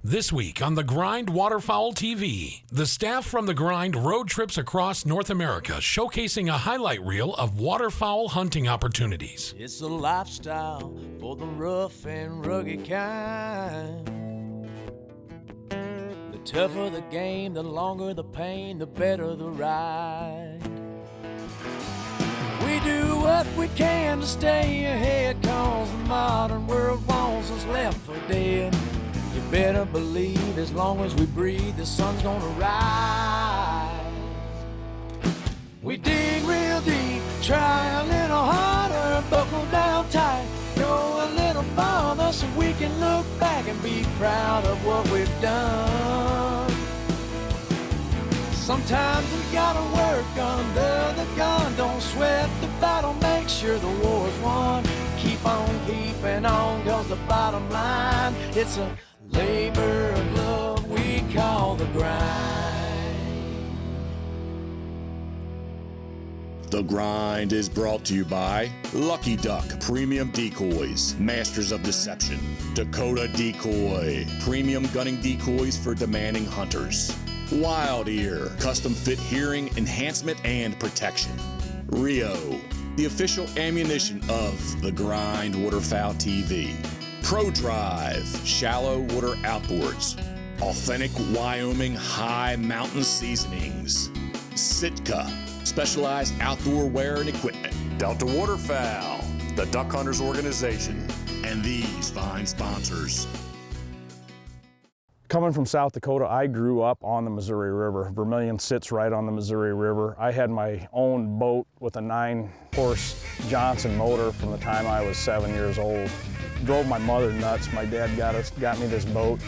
This week on The Grind Waterfowl TV, the staff from The Grind road trips across North America showcasing a highlight reel of waterfowl hunting opportunities. It's a lifestyle for the rough and rugged kind. The tougher the game, the longer the pain, the better the ride. We do what we can to stay ahead, cause the modern world wants us left for dead. You better believe as long as we breathe, the sun's gonna rise. We dig real deep, try a little harder, buckle down tight, go a little farther so we can look back and be proud of what we've done. Sometimes we gotta work under the gun, don't sweat the battle, make sure the war's won. Keep on keeping on, cause the bottom line, it's a labor of love we call the grind. The Grind is brought to you by Lucky Duck Premium Decoys, Masters of Deception, Dakota Decoy, Premium Gunning Decoys for demanding hunters, Wild Ear, Custom Fit Hearing Enhancement and Protection, Rio, the official ammunition of The Grind Waterfowl TV, Pro Drive, shallow water outboards, authentic Wyoming high mountain seasonings, Sitka, specialized outdoor wear and equipment, Delta Waterfowl, the Duck Hunters Organization, and these fine sponsors. Coming from South Dakota, I grew up on the Missouri River. Vermilion sits right on the Missouri River. I had my own boat with a 9-horse Johnson motor from the time I was 7 years old. Drove my mother nuts. My dad got me this boat.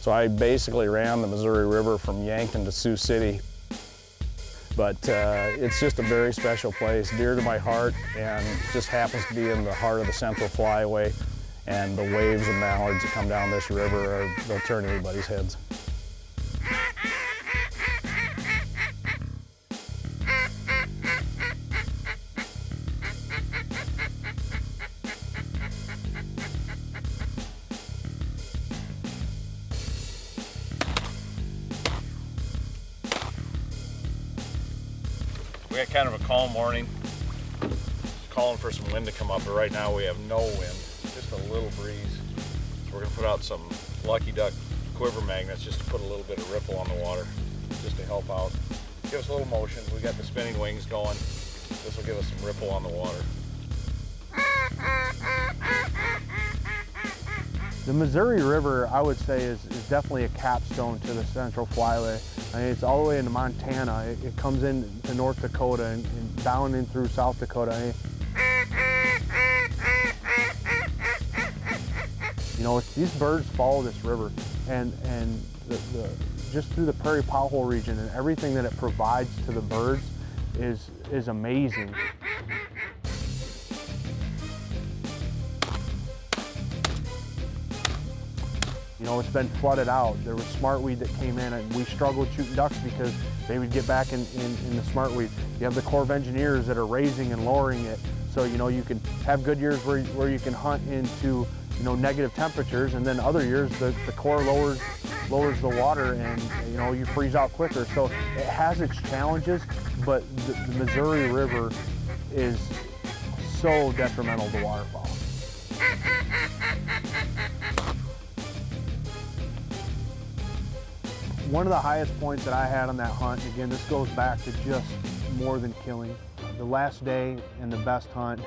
So I basically ran the Missouri River from Yankton to Sioux City. But it's just a very special place, dear to my heart, and just happens to be in the heart of the Central Flyway. And the waves and mallards that come down this river, they'll turn anybody's heads. We had kind of a calm morning, calling for some wind to come up, but right now we have no wind, just a little breeze. So we're gonna put out some Lucky Duck quiver magnets just to put a little bit of ripple on the water, just to help out. Give us a little motion. We got the spinning wings going. This will give us some ripple on the water. The Missouri River, I would say, is definitely a capstone to the Central Flyway. I mean, it's all the way into Montana. It comes into North Dakota and down in through South Dakota. I mean, you know, these birds follow this river, and just through the prairie pothole region and everything that it provides to the birds is amazing. You know, it's been flooded out. There was smartweed that came in, and we struggled shooting ducks because they would get back in the smartweed. You have the Corps of Engineers that are raising and lowering it, so you know you can have good years where you can hunt into negative temperatures, and then other years the Corps lowers the water, and you know you freeze out quicker. So it has its challenges, but the Missouri River is so detrimental to waterfowl. One of the highest points that I had on that hunt, again, this goes back to just more than killing. The last day and the best hunt,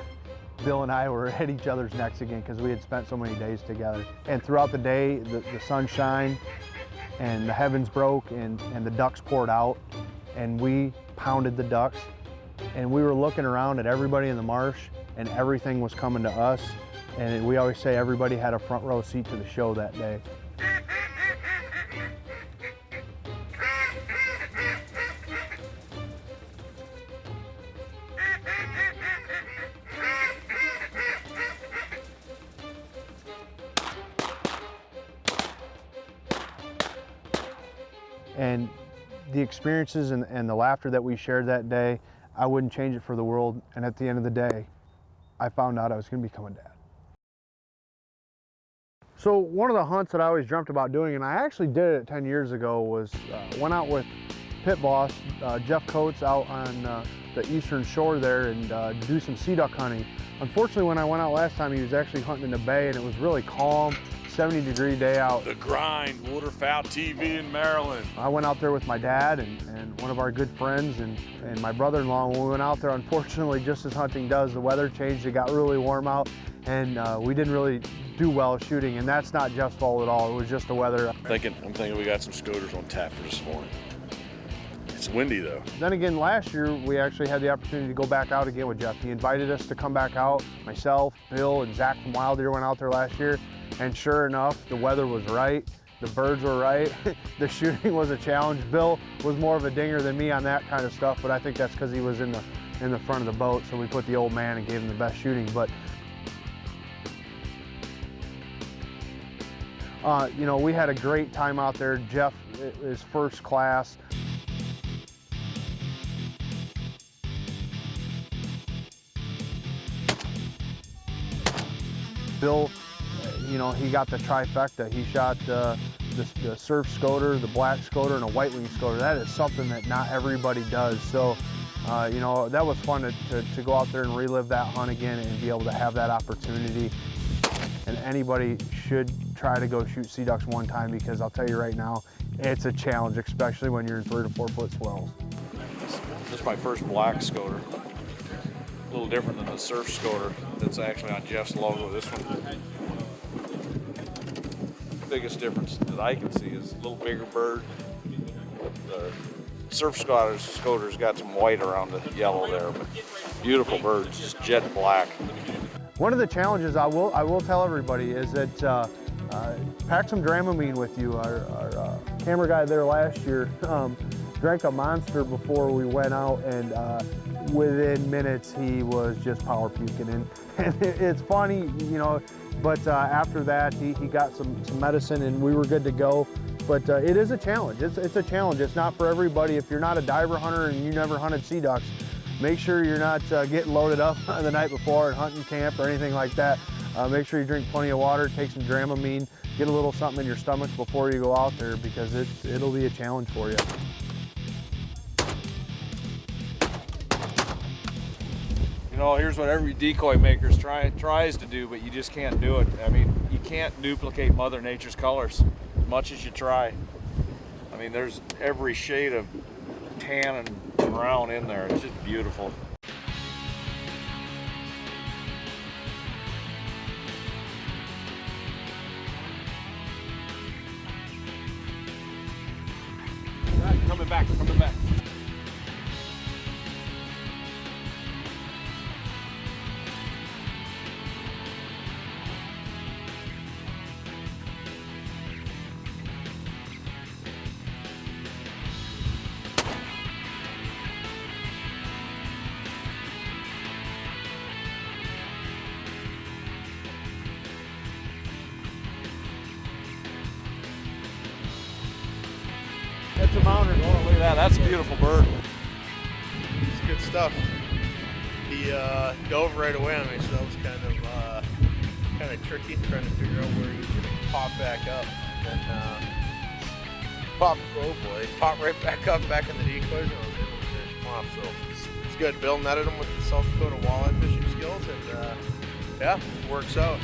Bill and I were at each other's necks again because we had spent so many days together. And throughout the day, the sun shined and the heavens broke and the ducks poured out, and we pounded the ducks. And we were looking around at everybody in the marsh, and everything was coming to us. And we always say everybody had a front row seat to the show that day. And the experiences and the laughter that we shared that day, I wouldn't change it for the world. And at the end of the day, I found out I was going to become a dad. So one of the hunts that I always dreamt about doing, and I actually did it 10 years ago, was went out with pit boss Jeff Coates out on the eastern shore there and do some sea duck hunting. Unfortunately, when I went out last time, he was actually hunting in the bay, and it was really calm, 70-degree day out. The Grind, Waterfowl TV in Maryland. I went out there with my dad and one of our good friends and my brother-in-law. When we went out there, unfortunately, just as hunting does, the weather changed. It got really warm out, and we didn't really do well shooting, and that's not Jeff's fault at all. It was just the weather. I'm thinking we got some scoters on tap for this morning. It's windy though. Then again, last year we actually had the opportunity to go back out again with Jeff. He invited us to come back out. Myself, Bill, and Zach from Wild Deer went out there last year, and sure enough, the weather was right. The birds were right. The shooting was a challenge. Bill was more of a dinger than me on that kind of stuff, but I think that's because he was in the front of the boat, so we put the old man and gave him the best shooting. But you know, we had a great time out there. Jeff is first class. Bill, you know, he got the trifecta. He shot the surf scoter, the black scoter, and a white wing scoter. That is something that not everybody does. So, you know, that was fun to go out there and relive that hunt again and be able to have that opportunity. And anybody should try to go shoot sea ducks one time, because I'll tell you right now, it's a challenge, especially when you're in 3 to 4 foot swells. This is my first black scoter. A little different than the surf scoter that's actually on Jeff's logo. This one, biggest difference that I can see is a little bigger bird. The surf scoter's got some white around the yellow there, but beautiful birds, just jet black. One of the challenges I will tell everybody is that pack some Dramamine with you. Our camera guy there last year drank a monster before we went out, and within minutes he was just power puking. And it's funny, you know, but after that he got some medicine and we were good to go. But it is a challenge. It's a challenge. It's not for everybody. If you're not a diver hunter and you never hunted sea ducks, make sure you're not getting loaded up the night before at hunting camp or anything like that. Make sure you drink plenty of water, take some Dramamine, get a little something in your stomach before you go out there, because it'll be a challenge for you. You know, here's what every decoy maker tries to do, but you just can't do it. I mean, you can't duplicate Mother Nature's colors as much as you try. I mean, there's every shade of tan and brown in there. It's just beautiful. Right, coming back. That's a mounder. Oh, look at that. That's a beautiful bird. It's good stuff. He dove right away on me, so that was kind of tricky, trying to figure out where he was going to pop back up. And popped right back up, back in the decoys, and I was able to finish him off. So it's good. Bill netted him with the South Dakota walleye fishing skills, and yeah, it works out.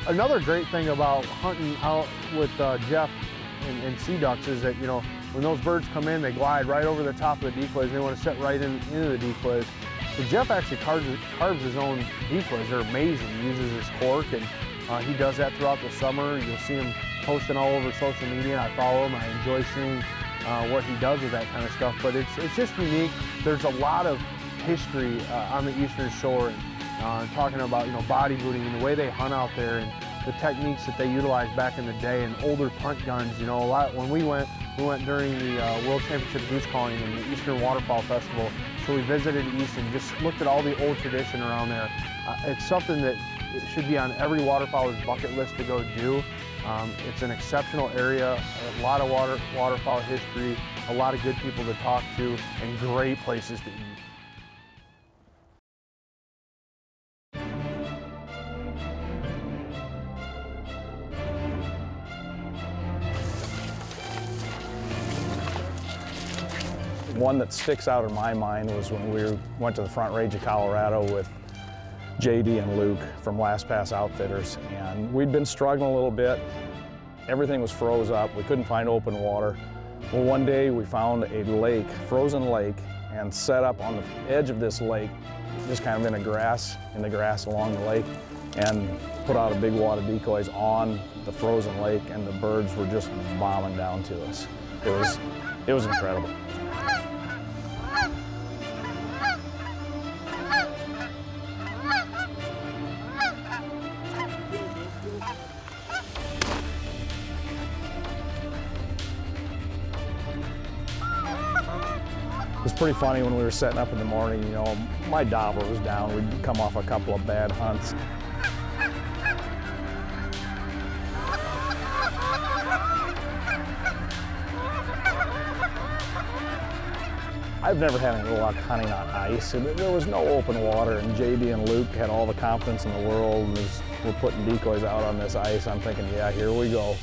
Another great thing about hunting out with Jeff and sea ducks is that, you know, when those birds come in, they glide right over the top of the decoys. They want to set right into the decoys. So Jeff actually carves his own decoys. They're amazing. He uses his cork, and he does that throughout the summer. You'll see him posting all over social media, and I follow him. I enjoy seeing what he does with that kind of stuff. But it's just unique. There's a lot of history on the Eastern Shore, and talking about, you know, body booting and the way they hunt out there, and the techniques that they utilized back in the day and older punt guns. You know, when we went during the World Championship goose calling in the Eastern Waterfowl Festival. So we visited East and just looked at all the old tradition around there. It's something that should be on every waterfowler's bucket list to go do. It's an exceptional area, a lot of waterfowl history, a lot of good people to talk to, and great places to eat. One that sticks out in my mind was when we went to the Front Range of Colorado with JD and Luke from Last Pass Outfitters, and we'd been struggling a little bit. Everything was froze up. We couldn't find open water. Well, one day we found a lake, frozen lake, and set up on the edge of this lake, just kind of in the grass along the lake, and put out a big wad of decoys on the frozen lake, and the birds were just bombing down to us. It was incredible. It was pretty funny when we were setting up in the morning, you know, my dauber was down. We'd come off a couple of bad hunts. I've never had any luck hunting on ice. There was no open water, and JD and Luke had all the confidence in the world. And as we're putting decoys out on this ice, I'm thinking, yeah, here we go.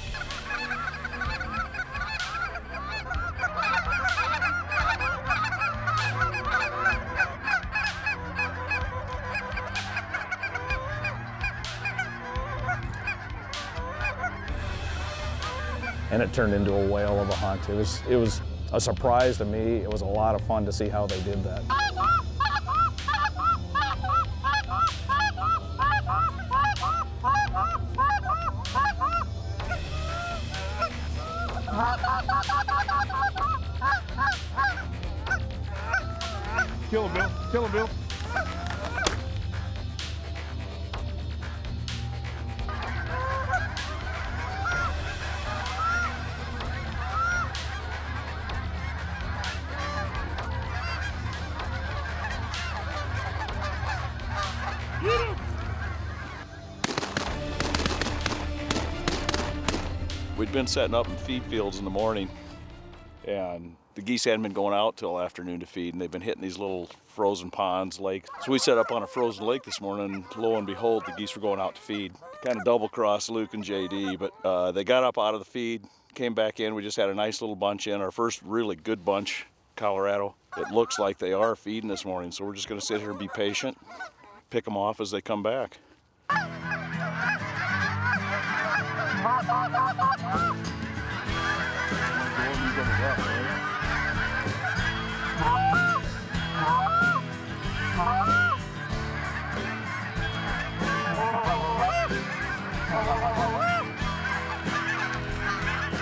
And it turned into a whale of a hunt. It was a surprise to me. It was a lot of fun to see how they did that. Kill him, Bill. Kill him, Bill. We'd been setting up in feed fields in the morning, and the geese hadn't been going out till afternoon to feed, and they've been hitting these little frozen ponds, lakes. So we set up on a frozen lake this morning, and lo and behold, the geese were going out to feed. Kind of double-crossed Luke and JD, but they got up out of the feed, came back in. We just had a nice little bunch in, our first really good bunch, Colorado. It looks like they are feeding this morning, so we're just gonna sit here and be patient, pick them off as they come back.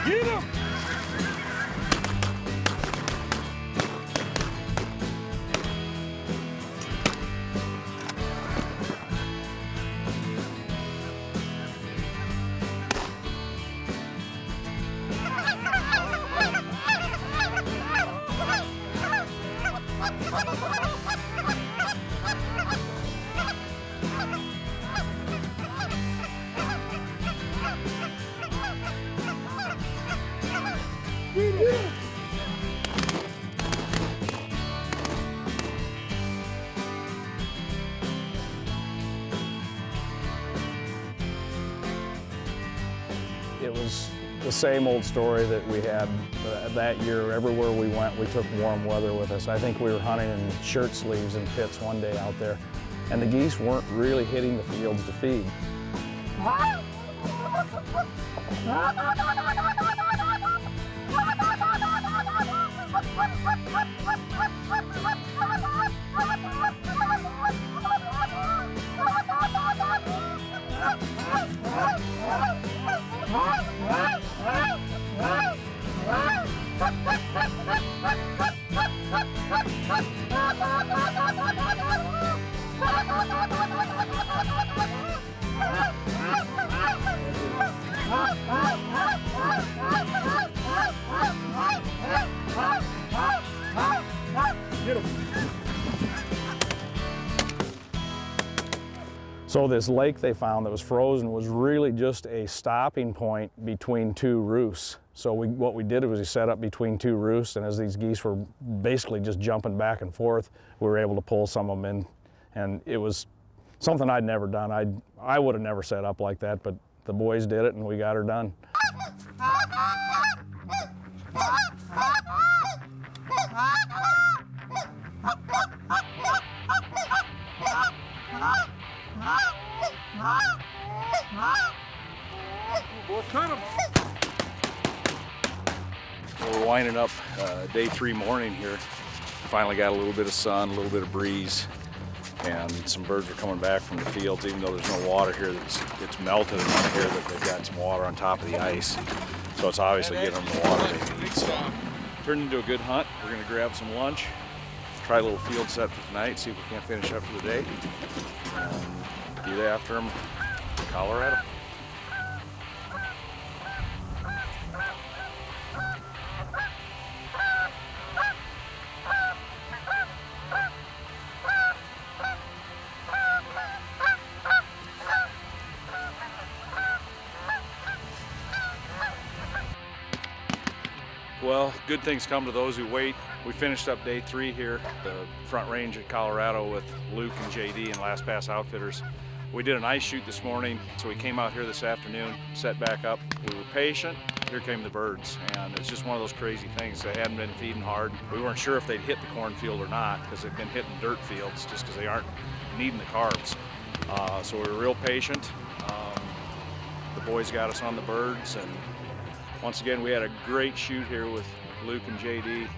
Get him! It was the same old story that we had that year. Everywhere we went, we took warm weather with us. I think we were hunting in shirt sleeves and pits one day out there, and the geese weren't really hitting the fields to feed. So this lake they found that was frozen was really just a stopping point between two roosts. So what we did was we set up between two roosts, and as these geese were basically just jumping back and forth, we were able to pull some of them in. And it was something I'd never done. I would have never set up like that, but the boys did it and we got her done. We're winding up day 3 morning here. Finally got a little bit of sun, a little bit of breeze, and some birds are coming back from the fields. Even though there's no water here, it's melted enough here that they've got some water on top of the ice. So it's obviously getting them the water they need. So turned into a good hunt. We're gonna grab some lunch, try a little field set for tonight, see if we can't finish up for the day, and get after them in Colorado. Well, good things come to those who wait. We finished up day 3 here, the Front Range of Colorado with Luke and JD and Last Pass Outfitters. We did an ice shoot this morning, so we came out here this afternoon, set back up. We were patient. Here came the birds, and it's just one of those crazy things. They hadn't been feeding hard. We weren't sure if they'd hit the cornfield or not, because they've been hitting dirt fields just because they aren't needing the carbs. So we were real patient. The boys got us on the birds, and once again, we had a great shoot here with Luke and JD.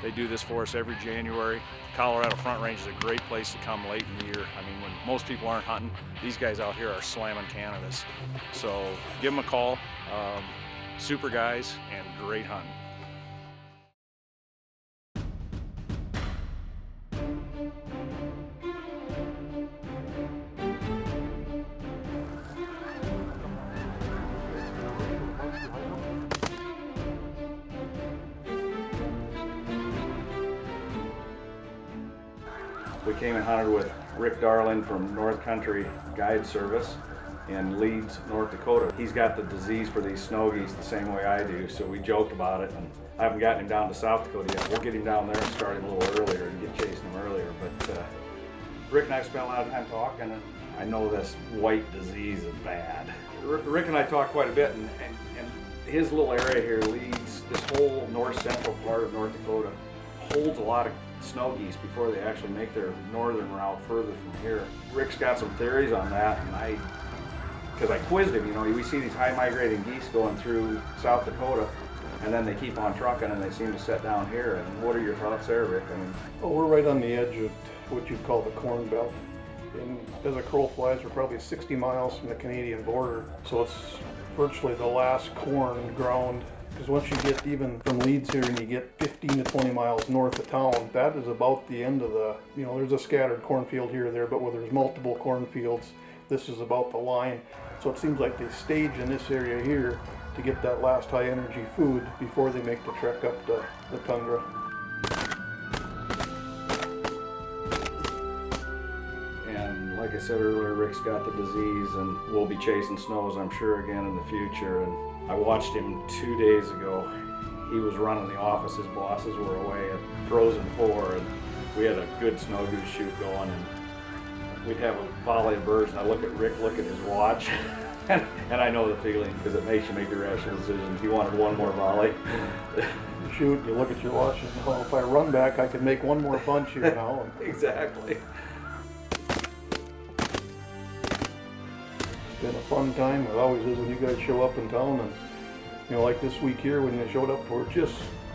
They do this for us every January. Colorado Front Range is a great place to come late in the year. I mean, when most people aren't hunting, these guys out here are slamming Canadas. So give them a call. Super guys and great hunting. We came and hunted with Rick Darling from North Country Guide Service in Leeds, North Dakota. He's got the disease for these snow geese the same way I do, so we joked about it. And I haven't gotten him down to South Dakota yet. We'll get him down there and start him a little earlier and get chasing him earlier. But Rick and I spent a lot of time talking, and I know this white disease is bad. Rick and I talked quite a bit, and his little area here, Leeds, this whole north central part of North Dakota, holds a lot of snow geese before they actually make their northern route further from here. Rick's got some theories on that, and because I quizzed him, you know, we see these high migrating geese going through South Dakota, and then they keep on trucking and they seem to set down here. And what are your thoughts there, Rick? I mean, well, we're right on the edge of what you'd call the Corn Belt. And as a crow flies, we're probably 60 miles from the Canadian border. So it's virtually the last corn ground. Because once you get even from Leeds here and you get 15 to 20 miles north of town, that is about the end of the, you know, there's a scattered cornfield here or there, but where there's multiple cornfields, this is about the line. So it seems like they stage in this area here to get that last high energy food before they make the trek up the tundra. And like I said earlier, Rick's got the disease, and we'll be chasing snows, I'm sure, again in the future. And I watched him 2 days ago. He was running the office. His bosses were away at Frozen 4, and we had a good snow goose shoot going. And we'd have a volley of birds, and I look at Rick, look at his watch, and I know the feeling, because it makes you make the rational decision. He wanted one more volley. You shoot, you look at your watch, and well, if I run back, I can make one more punch here now. Exactly. It's been a fun time. It always is when you guys show up in town, and you know, like this week here when you showed up,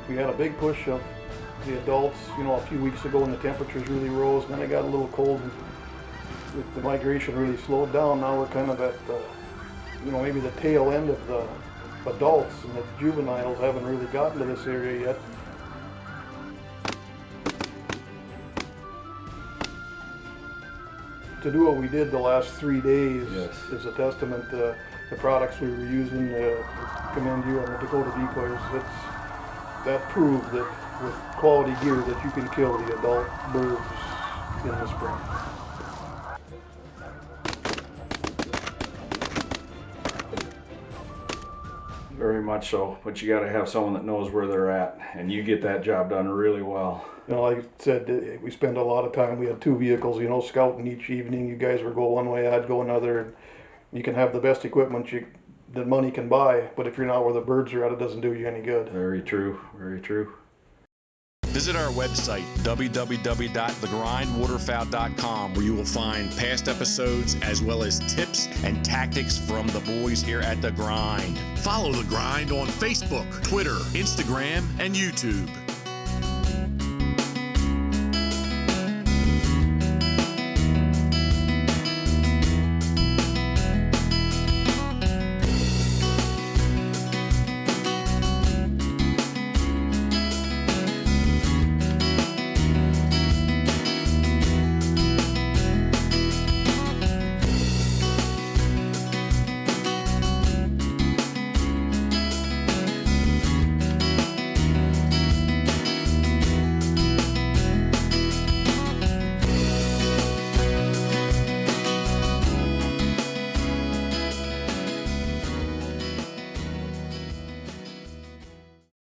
we had a big push of the adults, you know, a few weeks ago when the temperatures really rose, and then it got a little cold, and the migration really slowed down. Now we're kind of at the, you know, maybe the tail end of the adults, and the juveniles haven't really gotten to this area yet. To do what we did the last 3 days is a testament to the products we were using to commend you on the Dakota decoys. That proved that with quality gear that you can kill the adult birds in the spring. Very much so, but you got to have someone that knows where they're at, and you get that job done really well. You know, like I said, we spend a lot of time. We had 2 vehicles, you know, scouting each evening. You guys would go one way, I'd go another. You can have the best equipment that money can buy, but if you're not where the birds are at, it doesn't do you any good. Very true, very true. Visit our website, www.thegrindwaterfowl.com, where you will find past episodes as well as tips and tactics from the boys here at The Grind. Follow The Grind on Facebook, Twitter, Instagram, and YouTube.